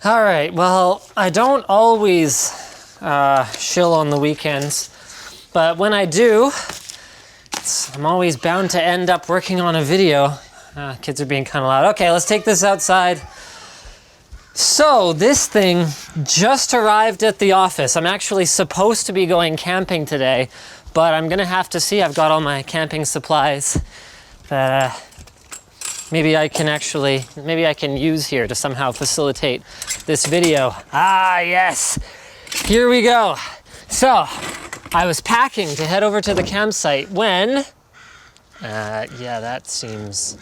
All right, well, I don't always shill on the weekends, but when I do, I'm always bound to end up working on a video. Kids are being kind of loud. Okay, let's take this outside. So this thing just arrived at the office. I'm actually supposed to be going camping today, but I'm gonna have to see. I've got all my camping supplies that maybe I can use here to somehow facilitate this video. Ah, yes, here we go. So I was packing to head over to the campsite when, yeah, that seems,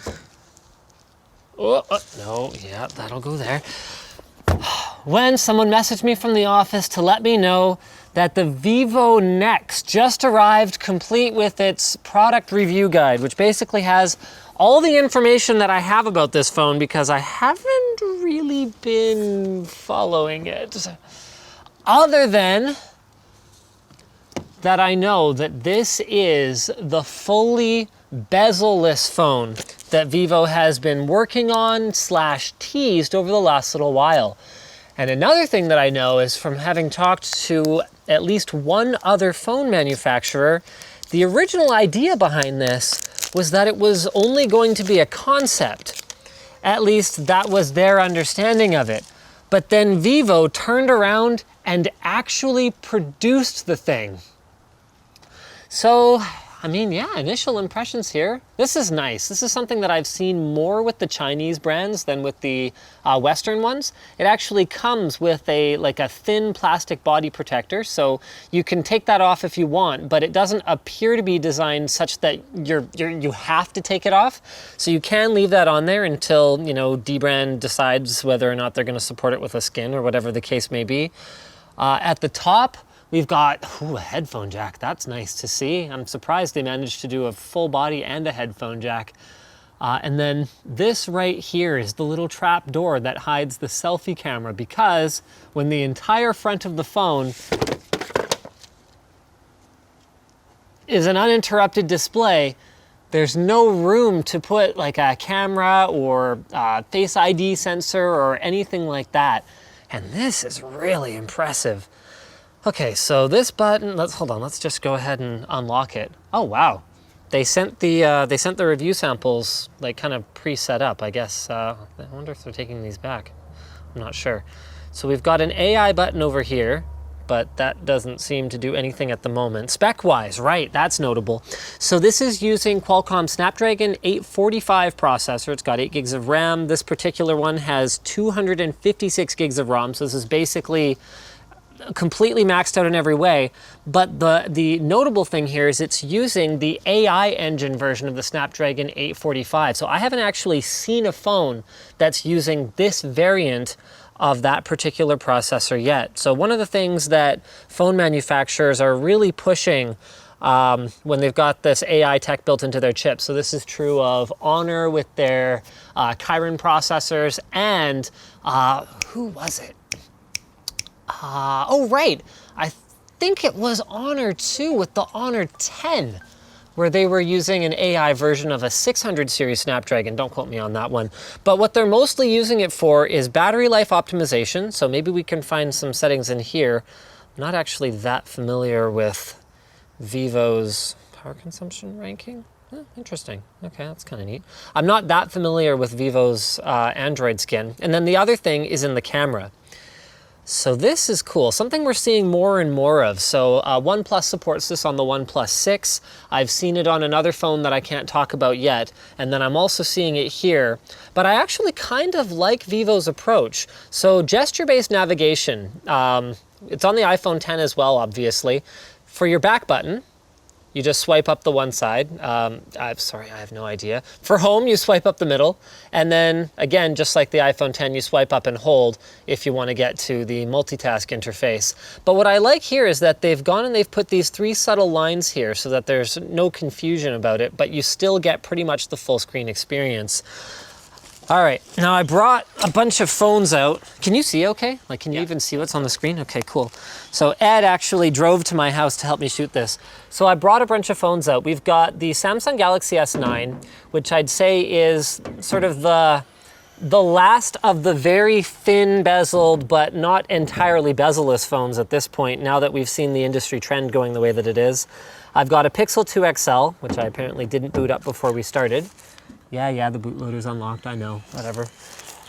no, yeah, that'll go there. When someone messaged me from the office to let me know that the Vivo NEX just arrived complete with its product review guide, which basically has all the information that I have about this phone because I haven't really been following it. Other than that I know that this is the fully bezel-less phone that Vivo has been working on / teased over the last little while. And another thing that I know is from having talked to at least one other phone manufacturer, the original idea behind this was that it was only going to be a concept. At least that was their understanding of it. But then Vivo turned around and actually produced the thing. So, I mean, yeah, initial impressions here. This is nice. This is something that I've seen more with the Chinese brands than with the Western ones. It actually comes with a thin plastic body protector, so you can take that off if you want, but it doesn't appear to be designed such that you have to take it off. So you can leave that on there until, you know, D-brand decides whether or not they're going to support it with a skin or whatever the case may be. At the top, we've got a headphone jack. That's nice to see. I'm surprised they managed to do a full body and a headphone jack. And then this right here is the little trap door that hides the selfie camera, because when the entire front of the phone is an uninterrupted display, there's no room to put like a camera or Face ID sensor or anything like that. And this is really impressive. Okay, so this button, let's just go ahead and unlock it. Oh, wow. They sent the review samples like kind of pre-set up, I guess. I wonder if they're taking these back. I'm not sure. So we've got an AI button over here, but that doesn't seem to do anything at the moment. Spec-wise, right, that's notable. So this is using Qualcomm Snapdragon 845 processor. It's got 8 gigs of RAM. This particular one has 256 gigs of ROM, so this is basically completely maxed out in every way. But the notable thing here is it's using the AI engine version of the Snapdragon 845. So I haven't actually seen a phone that's using this variant of that particular processor yet. So one of the things that phone manufacturers are really pushing when they've got this AI tech built into their chips. So this is true of Honor with their Kirin processors, and who was it? Oh, right. I think it was Honor too with the Honor 10, where they were using an AI version of a 600 series Snapdragon. Don't quote me on that one. But what they're mostly using it for is battery life optimization. So maybe we can find some settings in here. I'm not actually that familiar with Vivo's power consumption ranking. Interesting. Okay, that's kind of neat. I'm not that familiar with Vivo's Android skin. And then the other thing is in the camera. So this is cool, something we're seeing more and more of. So OnePlus supports this on the OnePlus 6. I've seen it on another phone that I can't talk about yet, and then I'm also seeing it here. But I actually kind of like Vivo's approach. So gesture-based navigation, it's on the iPhone X as well, obviously. For your back button, you just swipe up the one side. I'm sorry, I have no idea. For home, you swipe up the middle. And then again, just like the iPhone X, you swipe up and hold if you want to get to the multitask interface. But what I like here is that they've gone and they've put these 3 subtle lines here so that there's no confusion about it, but you still get pretty much the full screen experience. All right, now I brought a bunch of phones out. Can you see okay? Like, can you even see what's on the screen? Okay, cool. So Ed actually drove to my house to help me shoot this. So I brought a bunch of phones out. We've got the Samsung Galaxy S9, which I'd say is sort of the the last of the very thin bezeled, but not entirely bezel-less phones at this point, now that we've seen the industry trend going the way that it is. I've got a Pixel 2 XL, which I apparently didn't boot up before we started. Yeah, the bootloader's unlocked, I know, whatever.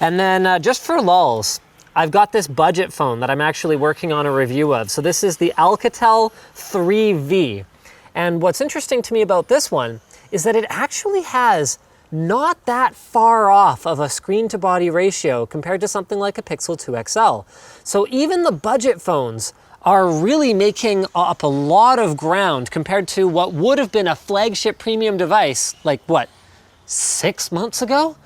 And then just for lulz, I've got this budget phone that I'm actually working on a review of. So this is the Alcatel 3V. And what's interesting to me about this one is that it actually has not that far off of a screen to body ratio compared to something like a Pixel 2 XL. So even the budget phones are really making up a lot of ground compared to what would have been a flagship premium device, like what, 6 months ago?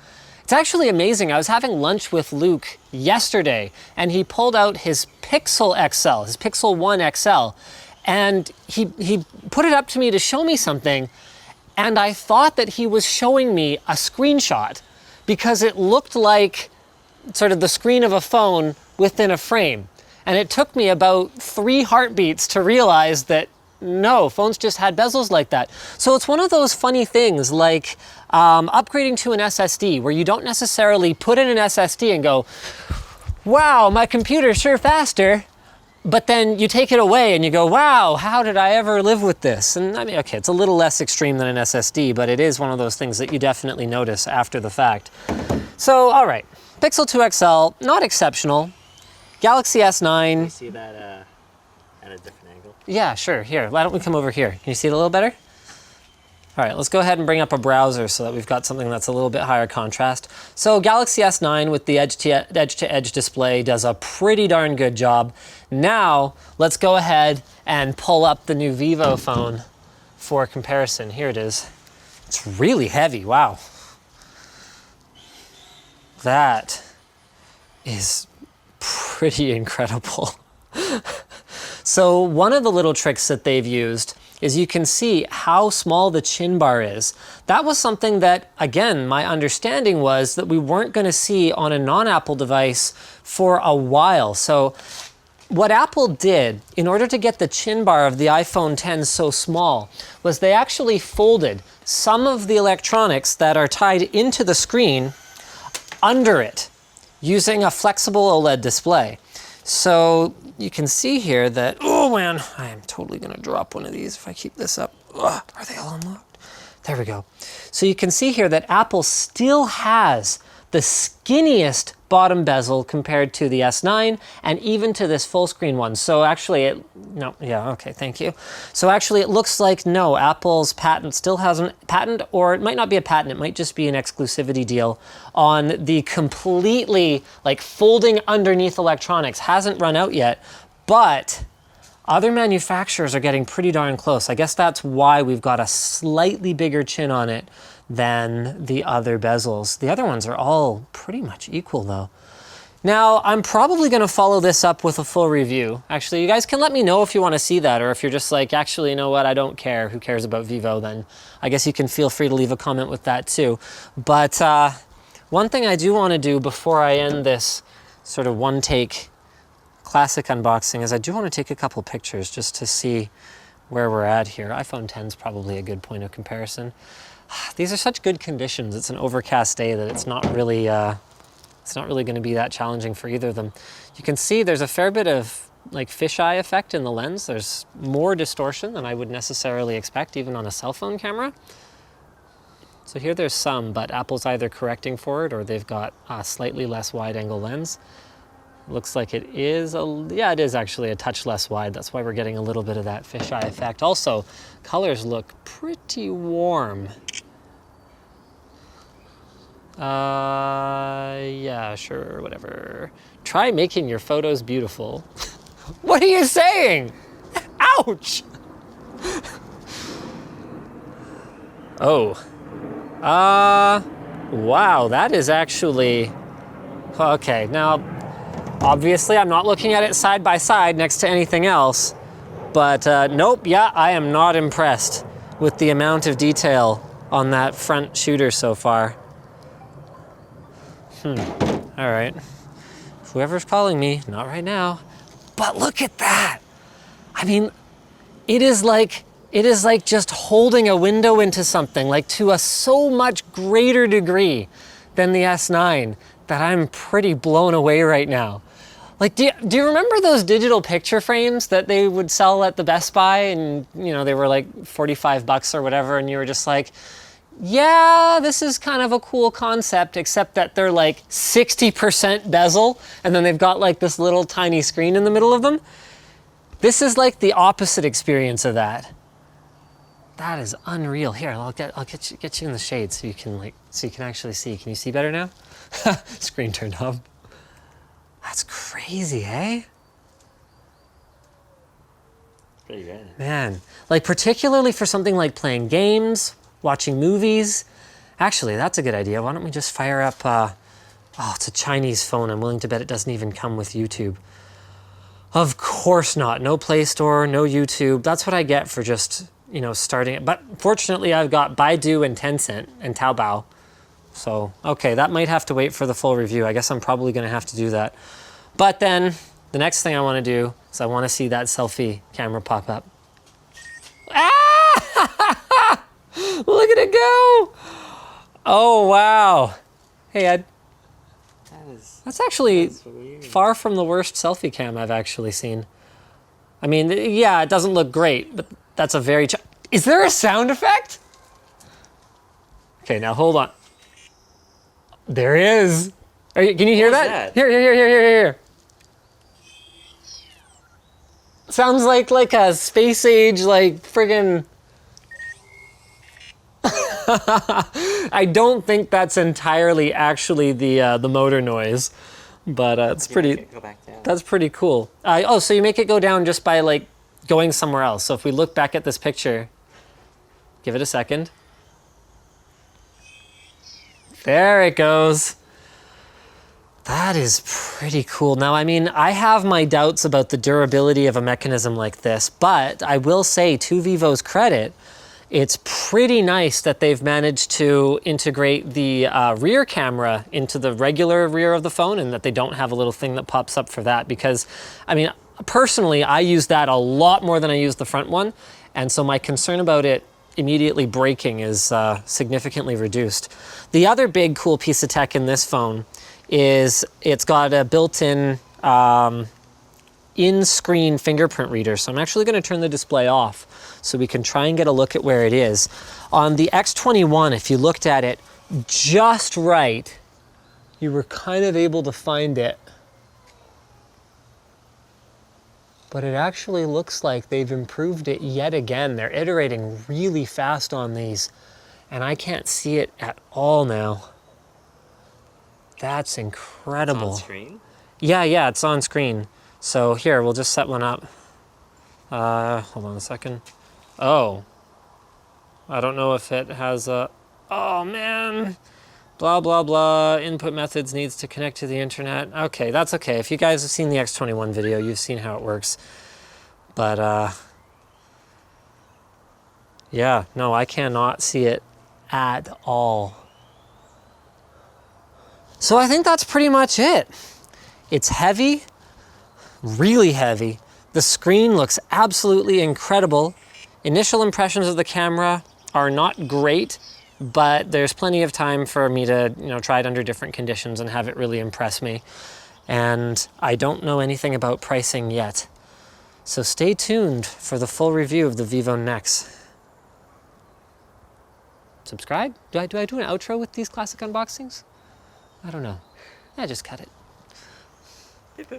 It's actually amazing. I was having lunch with Luke yesterday and he pulled out his Pixel XL, his Pixel 1 XL, and he put it up to me to show me something. And I thought that he was showing me a screenshot because it looked like sort of the screen of a phone within a frame. And it took me about 3 heartbeats to realize that no, phones just had bezels like that. So it's one of those funny things like upgrading to an SSD where you don't necessarily put in an SSD and go, wow, my computer's sure faster. But then you take it away and you go, wow, how did I ever live with this? And I mean, okay, it's a little less extreme than an SSD, but it is one of those things that you definitely notice after the fact. So, all right, Pixel 2 XL, not exceptional. Galaxy S9. Can you see that at a different angle? Yeah, sure, here, why don't we come over here? Can you see it a little better? All right, let's go ahead and bring up a browser so that we've got something that's a little bit higher contrast. So Galaxy S9 with the edge-to-edge display does a pretty darn good job. Now, let's go ahead and pull up the new Vivo phone for comparison. Here it is. It's really heavy, wow. That is pretty incredible. So one of the little tricks that they've used is you can see how small the chin bar is. That was something that, again, my understanding was that we weren't going to see on a non-Apple device for a while. So what Apple did in order to get the chin bar of the iPhone X so small was they actually folded some of the electronics that are tied into the screen under it using a flexible OLED display. So you can see here that, oh man, I am totally gonna drop one of these if I keep this up. Ugh, are they all unlocked? There we go. So you can see here that Apple still has the skinniest bottom bezel compared to the S9 and even to this full screen one. So actually thank you. So actually it looks like no, Apple's patent still has a patent, or it might not be a patent, it might just be an exclusivity deal on the completely like folding underneath electronics. Hasn't run out yet, but other manufacturers are getting pretty darn close. I guess that's why we've got a slightly bigger chin on it than the other bezels. The other ones are all pretty much equal though. Now, I'm probably gonna follow this up with a full review. Actually, you guys can let me know if you wanna see that, or if you're just like, actually, you know what, I don't care, who cares about Vivo, then I guess you can feel free to leave a comment with that too. But one thing I do wanna do before I end this sort of one-take classic unboxing is I do wanna take a couple pictures just to see where we're at here. iPhone X is probably a good point of comparison. These are such good conditions. It's an overcast day that it's not really going to be that challenging for either of them. You can see there's a fair bit of like fisheye effect in the lens. There's more distortion than I would necessarily expect even on a cell phone camera. So here there's some, but Apple's either correcting for it or they've got a slightly less wide angle lens. Looks like it is, it is actually a touch less wide. That's why we're getting a little bit of that fisheye effect. Also, colors look pretty warm. Yeah, sure, whatever. Try making your photos beautiful. What are you saying? Ouch! Oh. Wow, that is actually, okay, now, obviously, I'm not looking at it side by side next to anything else, but nope, yeah, I am not impressed with the amount of detail on that front shooter so far. All right, whoever's calling me, not right now, but look at that. I mean, it is like just holding a window into something, like to a so much greater degree than the S9. that I'm pretty blown away right now. Like, do you remember those digital picture frames that they would sell at the Best Buy, and you know, they were like $45 or whatever, and you were just like, yeah, this is kind of a cool concept, except that they're like 60% bezel, and then they've got like this little tiny screen in the middle of them. This is like the opposite experience of that. That is unreal. Here, I'll get you in the shade so you can actually see. Can you see better now? Screen turned off. That's crazy, eh? Pretty good. Man, like particularly for something like playing games, watching movies. Actually, that's a good idea. Why don't we just fire up, oh, it's a Chinese phone. I'm willing to bet it doesn't even come with YouTube. Of course not. No Play Store, no YouTube. That's what I get for just, you know, starting it. But fortunately, I've got Baidu and Tencent and Taobao. So, okay, that might have to wait for the full review. I guess I'm probably going to have to do that. But then, the next thing I want to do is I want to see that selfie camera pop up. Ah! Look at it go! Oh, wow. Hey, Ed. That's actually far from the worst selfie cam I've actually seen. I mean, yeah, it doesn't look great, but that's a very... Is there a sound effect? Okay, now hold on. There is. Can you hear that? Here. Sounds like a space age, like friggin'... I don't think that's entirely actually the motor noise, but it's pretty. Go back down. That's pretty cool. Oh, so you make it go down just by like going somewhere else. So if we look back at this picture, give it a second. There it goes. That is pretty cool. Now, I mean, I have my doubts about the durability of a mechanism like this, but I will say, to Vivo's credit, it's pretty nice that they've managed to integrate the rear camera into the regular rear of the phone, and that they don't have a little thing that pops up for that, because, I mean, personally, I use that a lot more than I use the front one, and so my concern about it immediately breaking is significantly reduced. The other big cool piece of tech in this phone is it's got a built-in in-screen fingerprint reader. So I'm actually going to turn the display off so we can try and get a look at where it is. On the X21, if you looked at it just right, you were kind of able to find it. But it actually looks like they've improved it yet again. They're iterating really fast on these, and I can't see it at all now. That's incredible. It's on screen? Yeah, it's on screen. So here, we'll just set one up. Hold on a second. Oh, I don't know if it has a, oh man, blah, blah, blah, input methods needs to connect to the internet. Okay, that's okay. If you guys have seen the X21 video, you've seen how it works. But yeah, no, I cannot see it at all. So I think that's pretty much it. It's heavy. Really heavy. The screen looks absolutely incredible. Initial impressions of the camera are not great, but there's plenty of time for me to, you know, try it under different conditions and have it really impress me. And I don't know anything about pricing yet. So stay tuned for the full review of the Vivo NEX. Subscribe? Do I do an outro with these classic unboxings? I don't know. Just cut it.